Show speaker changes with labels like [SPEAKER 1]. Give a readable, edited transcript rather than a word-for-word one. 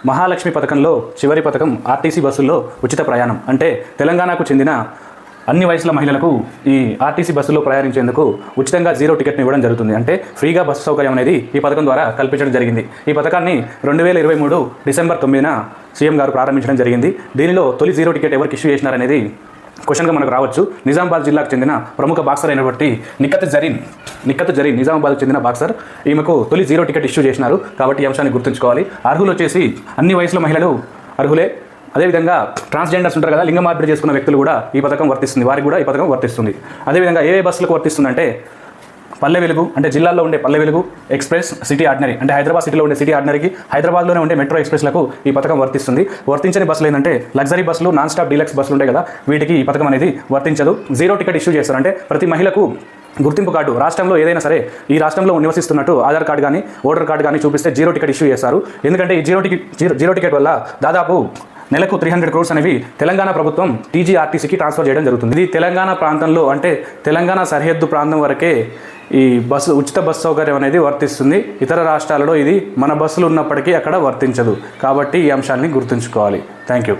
[SPEAKER 1] మహాలక్ష్మి పథకంలో చివరి పథకం ఆర్టీసీ బస్సుల్లో ఉచిత ప్రయాణం. అంటే తెలంగాణకు చెందిన అన్ని వయసుల మహిళలకు ఈ ఆర్టీసీ బస్సులో ప్రయాణించేందుకు ఉచితంగా 0 టికెట్ని ఇవ్వడం జరుగుతుంది. అంటే ఫ్రీగా బస్సు సౌకర్యం అనేది ఈ పథకం ద్వారా కల్పించడం జరిగింది. ఈ పథకాన్ని 2023 డిసెంబర్ 9న సీఎం గారు ప్రారంభించడం జరిగింది. దీనిలో తొలి 0 టికెట్ ఎవరికి ఇష్యూ చేసినారనేది క్వశ్చన్గా మనకు రావచ్చు. నిజామాబాద్ జిల్లాకు చెందిన ప్రముఖ బాక్సర్ అయినటువంటి నిఖత్ జరీన్ నిజామాబాద్కు చెందిన బాక్సర్, ఈమెకు తొలి 0 టికెట్ ఇష్యూ చేసినారు. కాబట్టి ఈ అంశాన్ని గుర్తుంచుకోవాలి. అర్హులు వచ్చేసి అన్ని వయసుల మహిళలు అర్హులే. అదేవిధంగా ట్రాన్స్జెండర్స్ ఉంటారు కదా, లింగ మార్పిడి చేసుకున్న వ్యక్తులు కూడా ఈ పథకం వర్తిస్తుంది, వారికి కూడా ఈ పథకం వర్తిస్తుంది. అదేవిధంగా ఏ బస్సులకు వర్తిస్తుందంటే పల్లె వెలుగు అంటే జిల్లాల్లో ఉండే Palle Velugu, express, city ordinary అంటే హైదరాబాద్ సిటీలో ఉండే సిటీ ఆర్డినరీకి, హైదరాబాద్లోనే ఉండే మెట్రో ఎక్స్ప్రెస్లకు ఈ పథకం వర్తిస్తుంది. వర్తించని బస్సులు ఏంటంటే లగ్జరీ బస్సులు, నాన్ స్టాప్ డీలక్స్ బస్సులు ఉంటాయి కదా, వీటికి ఈ పథకం అనేది వర్తించదు. 0 టికెట్ ఇష్యూ చేస్తారు. అంటే ప్రతి మహిళకు గుర్తింపు కార్డు రాష్ట్రంలో ఏదైనా సరే ఈ రాష్ట్రంలో నివసిస్తున్నట్టు ఆధార్ కార్డు కానీ ఓటర్ కార్డు కానీ చూపిస్తే 0 టికెట్ ఇష్యూ చేస్తారు. ఎందుకంటే ఈ జీరో టికెట్ వల్ల దాదాపు నెలకు 300 crores అనేవి తెలంగాణ ప్రభుత్వం టీజీఆర్టీసీకి ట్రాన్స్ఫర్ చేయడం జరుగుతుంది. ఇది తెలంగాణ ప్రాంతంలో అంటే తెలంగాణ సరిహద్దు ప్రాంతం వరకే ఈ ఉచిత బస్సు సౌకర్యం అనేది వర్తిస్తుంది. ఇతర రాష్ట్రాలలో ఇది మన బస్సులు ఉన్నప్పటికీ అక్కడ వర్తించదు. కాబట్టి ఈ అంశాన్ని గుర్తుంచుకోవాలి. Thank you.